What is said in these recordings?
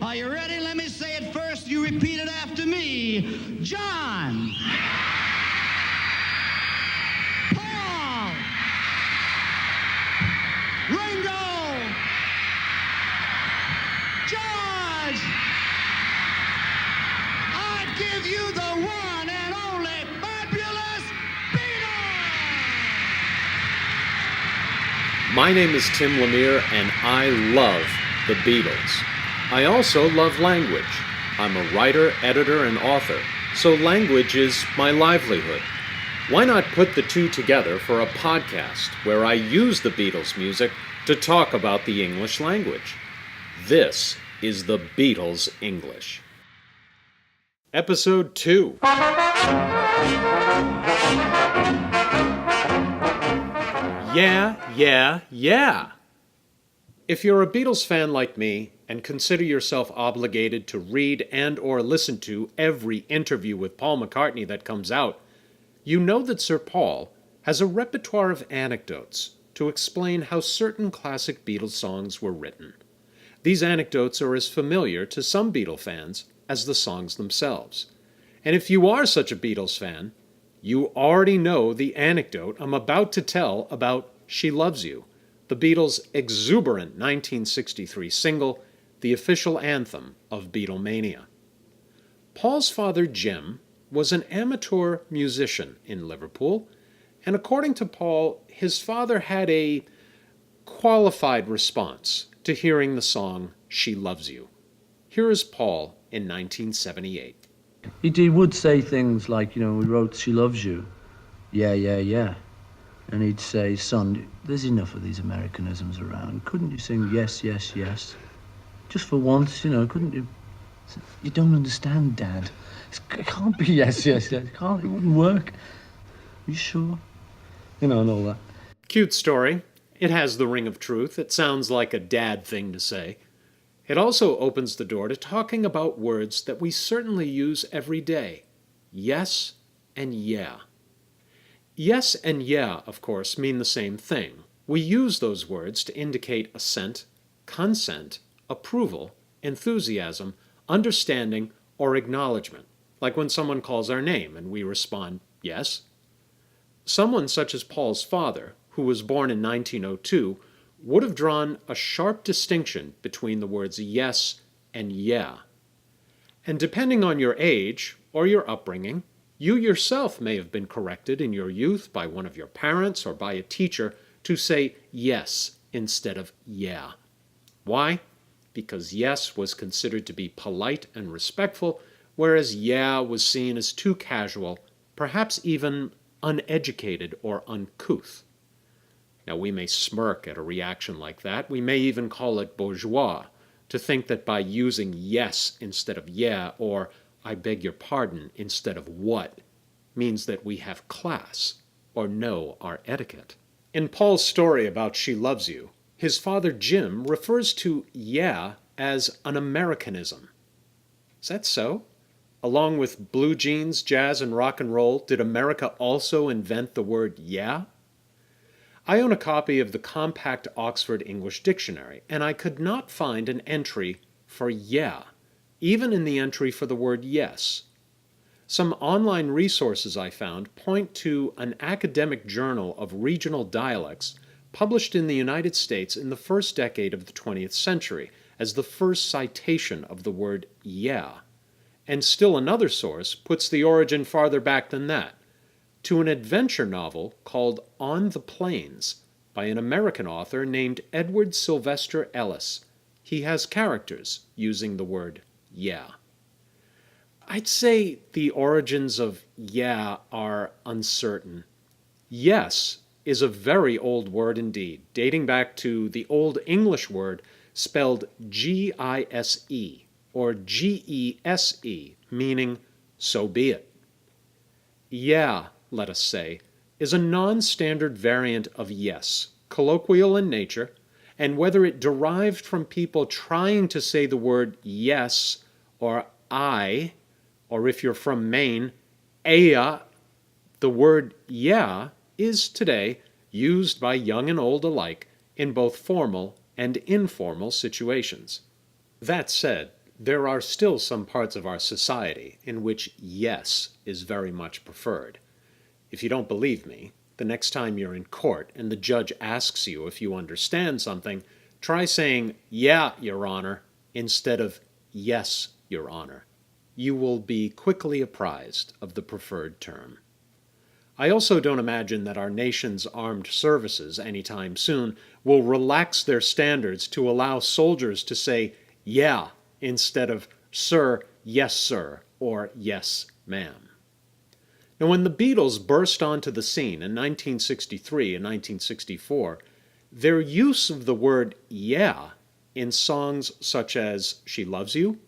Are you ready? Let me say it first. You repeat it after me. John. Paul. Ringo. George. I give you the one and only fabulous Beatles. My name is Tim Lemire, and I love the Beatles. I also love language. I'm a writer, editor, and author, so language is my livelihood. Why not put the two together for a podcast where I use the Beatles music to talk about the English language? This is the Beatles English. Episode 2. Yeah. If you're a Beatles fan like me and consider yourself obligated to read and or listen to every interview with Paul McCartney that comes out, you know that Sir Paul has a repertoire of anecdotes to explain how certain classic Beatles songs were written. These anecdotes are as familiar to some Beatle fans as the songs themselves. And if you are such a Beatles fan, you already know the anecdote I'm about to tell about She Loves You, the Beatles' exuberant 1963 single, the official anthem of Beatlemania. Paul's father, Jim, was an amateur musician in Liverpool, and according to Paul, his father had a qualified response to hearing the song She Loves You. Here is Paul in 1978. He would say things like, we wrote She Loves You. Yeah. And he'd say, son, there's enough of these Americanisms around. Couldn't you sing yes? Just for once, couldn't you? You don't understand, Dad. It can't be yes. It can't, it wouldn't work. Are you sure? And all that. Cute story. It has the ring of truth. It sounds like a dad thing to say. It also opens the door to talking about words that we certainly use every day. Yes and yeah. Yes and yeah, of course, mean the same thing. We use those words to indicate assent, consent, approval, enthusiasm, understanding, or acknowledgement, like when someone calls our name and we respond, yes. Someone such as Paul's father, who was born in 1902, would have drawn a sharp distinction between the words yes and yeah. And depending on your age or your upbringing, you yourself may have been corrected in your youth by one of your parents or by a teacher to say yes instead of yeah. Why? Because yes was considered to be polite and respectful, whereas yeah was seen as too casual, perhaps even uneducated or uncouth. Now, we may smirk at a reaction like that. We may even call it bourgeois, to think that by using yes instead of yeah, or I beg your pardon instead of what, means that we have class or know our etiquette. In Paul's story about She Loves You, his father Jim refers to yeah as an Americanism. Is that so? Along with blue jeans, jazz, and rock and roll, did America also invent the word yeah? I own a copy of the compact Oxford English Dictionary, and I could not find an entry for yeah, even in the entry for the word yes. Some online resources I found point to an academic journal of regional dialects published in the United States in the first decade of the 20th century as the first citation of the word yeah. And still another source puts the origin farther back than that, to an adventure novel called On the Plains by an American author named Edward Sylvester Ellis. He has characters using the word yeah. I'd say the origins of yeah are uncertain. Yes is a very old word indeed, dating back to the Old English word spelled G-I-S-E or G-E-S-E, meaning so be it. Yeah, let us say, is a non-standard variant of yes, colloquial in nature, and whether it derived from people trying to say the word yes or I, or if you're from Maine, aya, the word yeah is today used by young and old alike in both formal and informal situations. That said, There are still some parts of our society in which yes is very much preferred. If you don't believe me, the next time you're in court and the judge asks you if you understand something, try saying, "Yeah, Your Honor," instead of "Yes, Your Honor." You will be quickly apprised of the preferred term. I also don't imagine that our nation's armed services anytime soon will relax their standards to allow soldiers to say "yeah" instead of "sir, yes, sir," or "yes, ma'am." Now, when the Beatles burst onto the scene in 1963 and 1964, their use of the word "yeah" in songs such as "She Loves You,"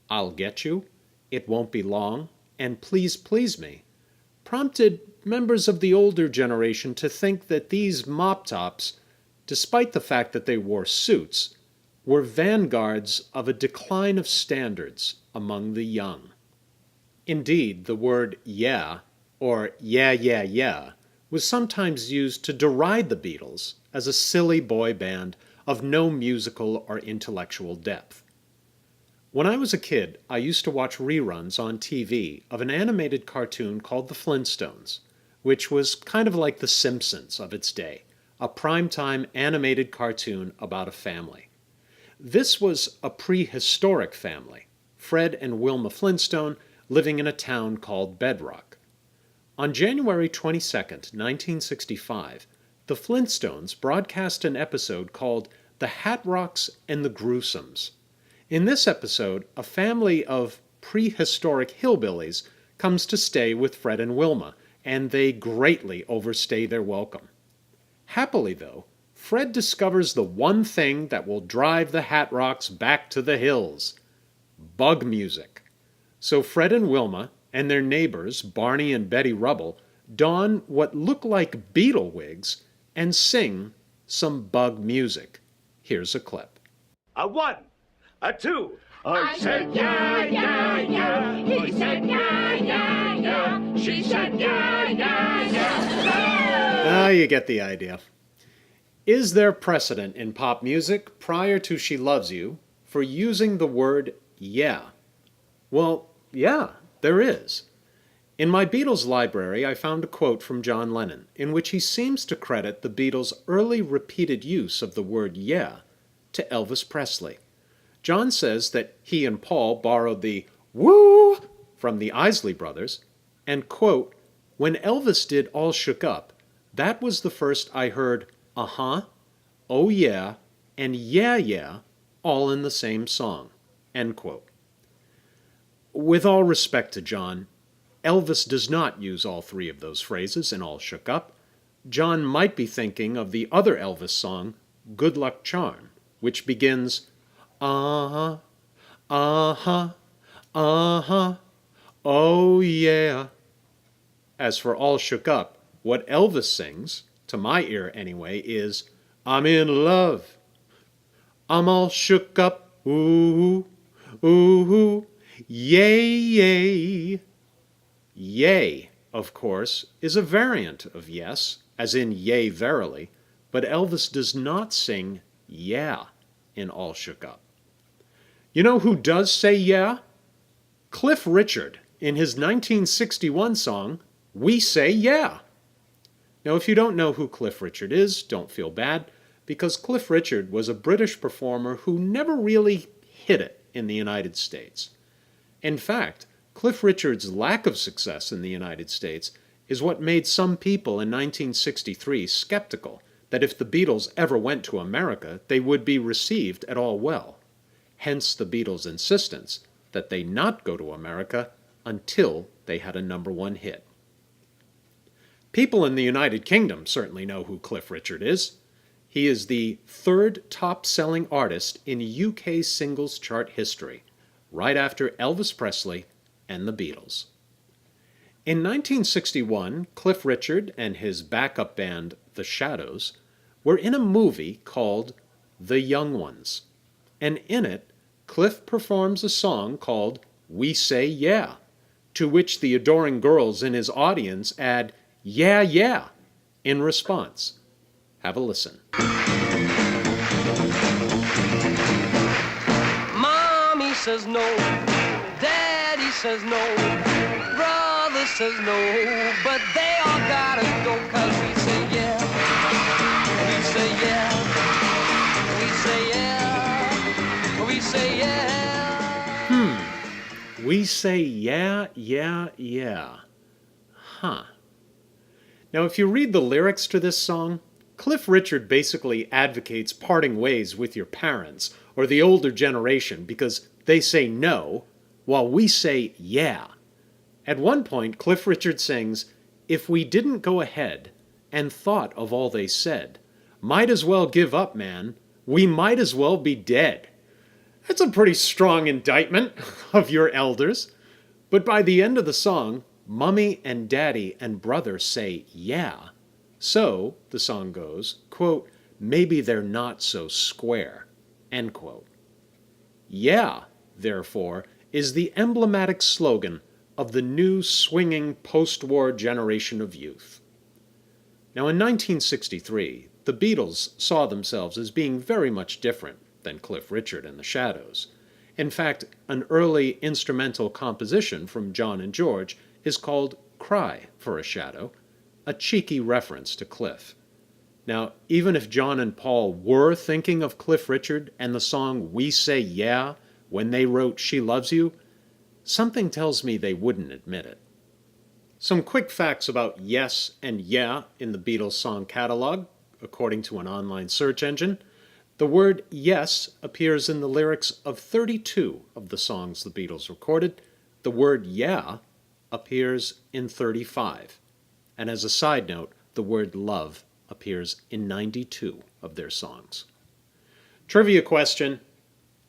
"I'll Get You," "It Won't Be Long," and "Please Please Me" prompted members of the older generation to think that these mop-tops, despite the fact that they wore suits, were vanguards of a decline of standards among the young. Indeed, the word "yeah," or "yeah, yeah, yeah," was sometimes used to deride the Beatles as a silly boy band of no musical or intellectual depth. When I was a kid, I used to watch reruns on TV of an animated cartoon called The Flintstones, which was kind of like The Simpsons of its day, a primetime animated cartoon about a family. This was a prehistoric family, Fred and Wilma Flintstone, living in a town called Bedrock. On January 22, 1965, the Flintstones broadcast an episode called The Hatrocks and the Gruesomes. In this episode, a family of prehistoric hillbillies comes to stay with Fred and Wilma, and they greatly overstay their welcome. Happily, though, Fred discovers the one thing that will drive the Hatrocks back to the hills: bug music. So Fred and Wilma and their neighbors, Barney and Betty Rubble, don what look like beetle wigs and sing some bug music. Here's a clip. A one, a two. I said yeah, yeah, yeah. He said yeah, yeah, yeah. She said yeah, yeah, yeah. You get the idea. Is there precedent in pop music prior to She Loves You for using the word yeah? Well, yeah, there is. In my Beatles library, I found a quote from John Lennon in which he seems to credit the Beatles' early repeated use of the word yeah to Elvis Presley. John says that he and Paul borrowed the woo from the Isley Brothers, and, quote, "When Elvis did All Shook Up, that was the first I heard uh-huh, oh yeah, and yeah, yeah, all in the same song," end quote. With all respect to John, Elvis does not use all three of those phrases in All Shook Up. John might be thinking of the other Elvis song, Good Luck Charm, which begins, uh-huh, uh-huh, uh-huh, oh yeah. As for All Shook Up, what Elvis sings, to my ear anyway, is, I'm in love, I'm all shook up, ooh, ooh, yay, yay. Yay, of course, is a variant of yes, as in yea verily, but Elvis does not sing yeah in All Shook Up. You know who does say yeah? Cliff Richard in his 1961 song, We Say Yeah. Now, if you don't know who Cliff Richard is, don't feel bad, because Cliff Richard was a British performer who never really hit it in the United States. In fact, Cliff Richard's lack of success in the United States is what made some people in 1963 skeptical that if the Beatles ever went to America, they would be received at all well. Hence the Beatles' insistence that they not go to America until they had a #1 hit. People in the United Kingdom certainly know who Cliff Richard is. He is the third top-selling artist in UK singles chart history, right after Elvis Presley and the Beatles. In 1961, Cliff Richard and his backup band, The Shadows, were in a movie called The Young Ones, and in it, Cliff performs a song called We Say Yeah, to which the adoring girls in his audience add yeah, yeah in response. Have a listen. says no. Daddy says no. Brother says no. But they all gotta go, 'cause we say yeah. We say yeah. We say yeah. We say yeah. We say yeah, yeah, yeah. Huh. Now, if you read the lyrics to this song, Cliff Richard basically advocates parting ways with your parents or the older generation because they say no, while we say yeah. At one point, Cliff Richard sings, "If we didn't go ahead and thought of all they said, might as well give up, man. We might as well be dead." That's a pretty strong indictment of your elders. But by the end of the song, Mummy and Daddy and Brother say yeah. So, the song goes, quote, "maybe they're not so square," end quote. Yeah, therefore, is the emblematic slogan of the new swinging post-war generation of youth. Now, in 1963, the Beatles saw themselves as being very much different than Cliff Richard and the Shadows. In fact, an early instrumental composition from John and George is called "Cry for a Shadow," a cheeky reference to Cliff. Now, even if John and Paul were thinking of Cliff Richard and the song "We Say Yeah" when they wrote "She Loves You," something tells me they wouldn't admit it. Some quick facts about yes and yeah in the Beatles song catalog, according to an online search engine. The word yes appears in the lyrics of 32 of the songs the Beatles recorded. The word yeah appears in 35. And as a side note, the word love appears in 92 of their songs. Trivia question: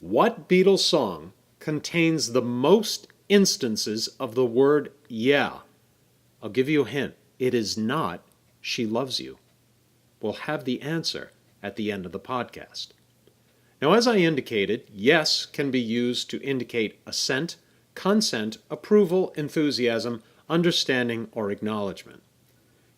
what Beatles song contains the most instances of the word yeah? I'll give you a hint. It is not "She Loves You." We'll have the answer at the end of the podcast. Now, as I indicated, yes can be used to indicate assent, consent, approval, enthusiasm, understanding, or acknowledgement.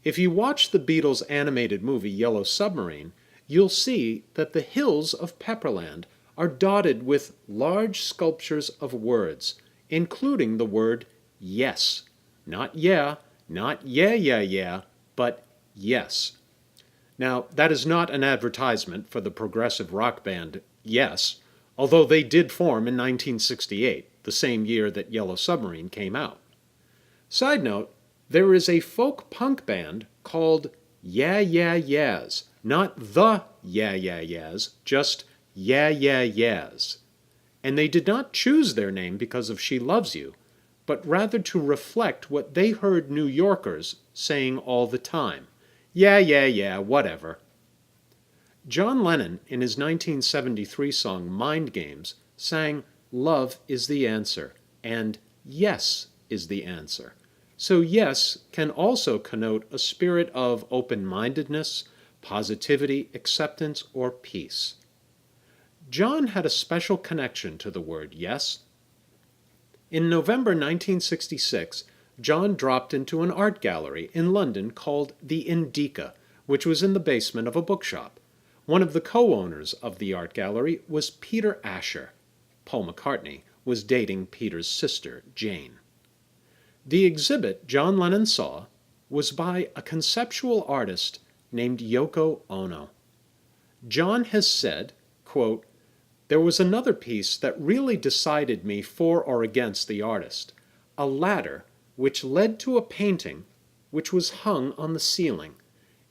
If you watch the Beatles' animated movie Yellow Submarine, you'll see that the hills of Pepperland are dotted with large sculptures of words, including the word yes. Not yeah, not yeah, yeah, yeah, but yes. Now, that is not an advertisement for the progressive rock band Yes, although they did form in 1968, the same year that Yellow Submarine came out. Side note, there is a folk punk band called Yeah Yeah Yeahs, not the Yeah Yeah Yeahs, just Yeah Yeah Yeahs. And they did not choose their name because of She Loves You, but rather to reflect what they heard New Yorkers saying all the time. Yeah, yeah, yeah, whatever. John Lennon, in his 1973 song Mind Games, sang "Love is the answer" and "Yes is the answer." So yes can also connote a spirit of open-mindedness, positivity, acceptance, or peace. John had a special connection to the word yes. In November 1966, John dropped into an art gallery in London called the Indica, which was in the basement of a bookshop. One of the co-owners of the art gallery was Peter Asher. Paul McCartney was dating Peter's sister, Jane. The exhibit John Lennon saw was by a conceptual artist named Yoko Ono. John has said, quote, "There was another piece that really decided me for or against the artist, a ladder which led to a painting which was hung on the ceiling.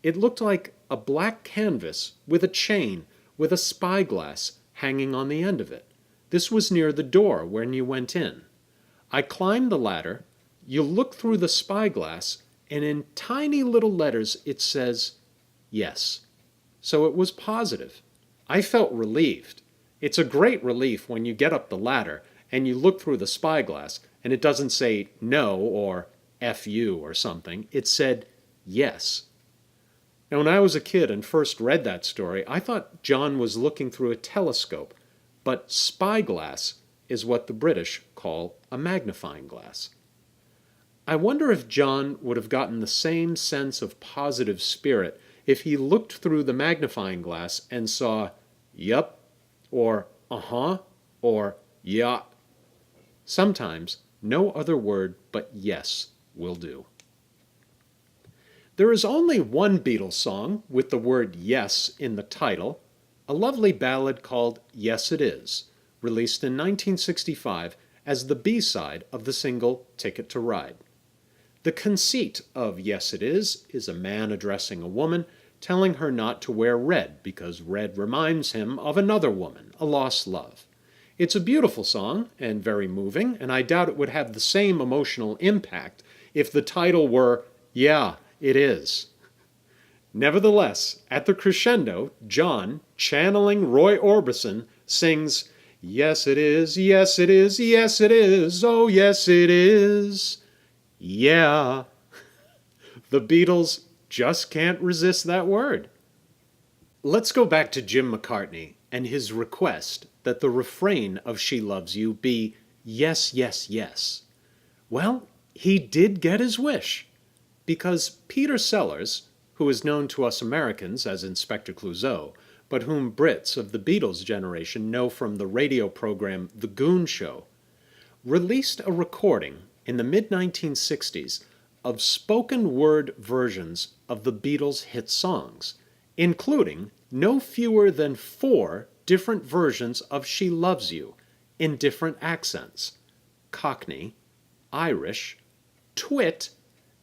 It looked like a black canvas with a chain with a spyglass hanging on the end of it. This was near the door when you went in. I climbed the ladder, you look through the spyglass, and in tiny little letters it says, yes. So it was positive. I felt relieved. It's a great relief when you get up the ladder and you look through the spyglass and it doesn't say no or F you or something. It said yes." Now, when I was a kid and first read that story, I thought John was looking through a telescope, but spyglass is what the British call a magnifying glass. I wonder if John would have gotten the same sense of positive spirit if he looked through the magnifying glass and saw, yup, or uh-huh, or yeah, Sometimes no other word but yes will do. There is only one Beatles song with the word yes in the title, a lovely ballad called Yes It Is, released in 1965 as the B-side of the single Ticket to Ride. The conceit of Yes It Is a man addressing a woman, telling her not to wear red because red reminds him of another woman, a lost love. It's a beautiful song and very moving, and I doubt it would have the same emotional impact if the title were Yeah, It Is. Nevertheless, at the crescendo, John, channeling Roy Orbison, sings, Yes it is, yes it is, yes it is, oh yes it is. Yeah. The Beatles just can't resist that word. Let's go back to Jim McCartney and his request that the refrain of She Loves You be yes, yes, yes. Well, he did get his wish, because Peter Sellers, who is known to us Americans as Inspector Clouseau, but whom Brits of the Beatles generation know from the radio program The Goon Show, released a recording in the mid-1960s of spoken word versions of the Beatles' hit songs, including no fewer than 4 different versions of She Loves You in different accents: Cockney, Irish, Twit,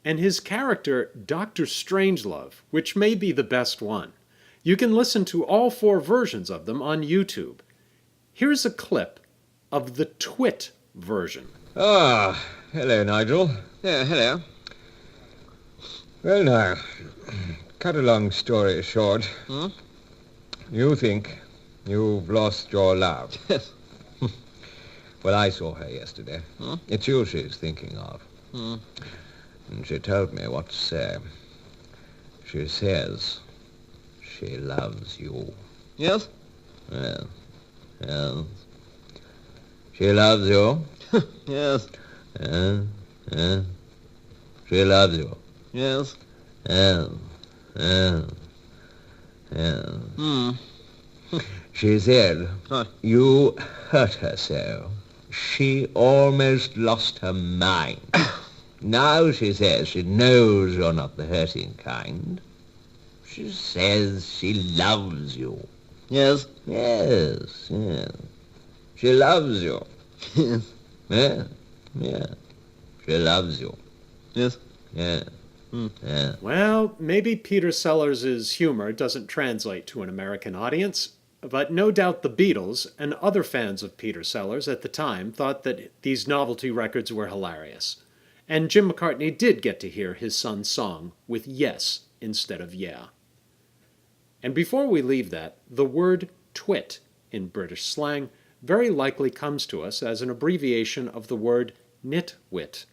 and his character Dr. Strangelove, which may be the best one. You can listen to all 4 versions of them on YouTube. Here's a clip of the Twit version. Ah, hello, Nigel. Yeah, hello. Well, now, cut a long story short. Hmm? You think you've lost your love. Yes. Well, I saw her yesterday. Hmm? It's you she's thinking of. Hmm. And she told me what to say. She says she loves you. Yes? Yes. Yes. She loves you. Yes. Yes. Yes. She loves you. Yes. Yes. Yes. Yes. Hmm. She said What? you hurt her so. She almost lost her mind. Now she says she knows you're not the hurting kind. She says she loves you. Yes. Yes, yes. She loves you. Yes. Yeah, yeah. She loves you. Yes. Yeah. Yeah. Well, maybe Peter Sellers' humor doesn't translate to an American audience, but no doubt the Beatles and other fans of Peter Sellers at the time thought that these novelty records were hilarious. And Jim McCartney did get to hear his son's song with yes instead of yeah. And before we leave that, the word twit in British slang very likely comes to us as an abbreviation of the word nitwit.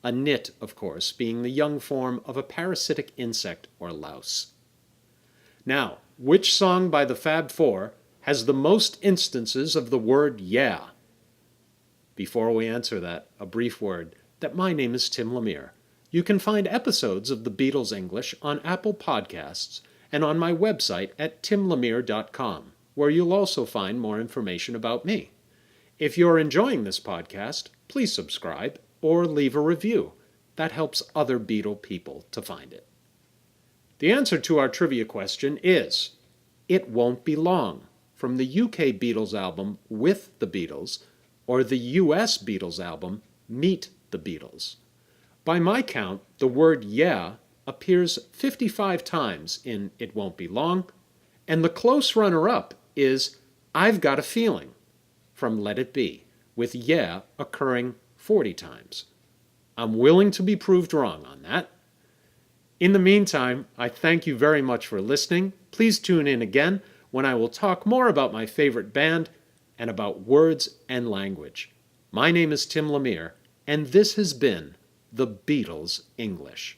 A nit, of course, being the young form of a parasitic insect or louse. Now, which song by the Fab Four has the most instances of the word yeah? Before we answer that, a brief word that my name is Tim Lemire. You can find episodes of the Beatles English on Apple Podcasts and on my website at timlemire.com, where you'll also find more information about me. If you're enjoying this podcast, please subscribe or leave a review. That helps other Beatle people to find it. The answer to our trivia question is It Won't Be Long, from the UK Beatles album With the Beatles, or the US Beatles album Meet the Beatles. By my count, the word yeah appears 55 times in It Won't Be Long, and the close runner-up is I've Got a Feeling from Let It Be, with yeah occurring 40 times. I'm willing to be proved wrong on that. In the meantime, I thank you very much for listening. Please tune in again when I will talk more about my favorite band and about words and language. My name is Tim Lemire, and this has been the Beatles English.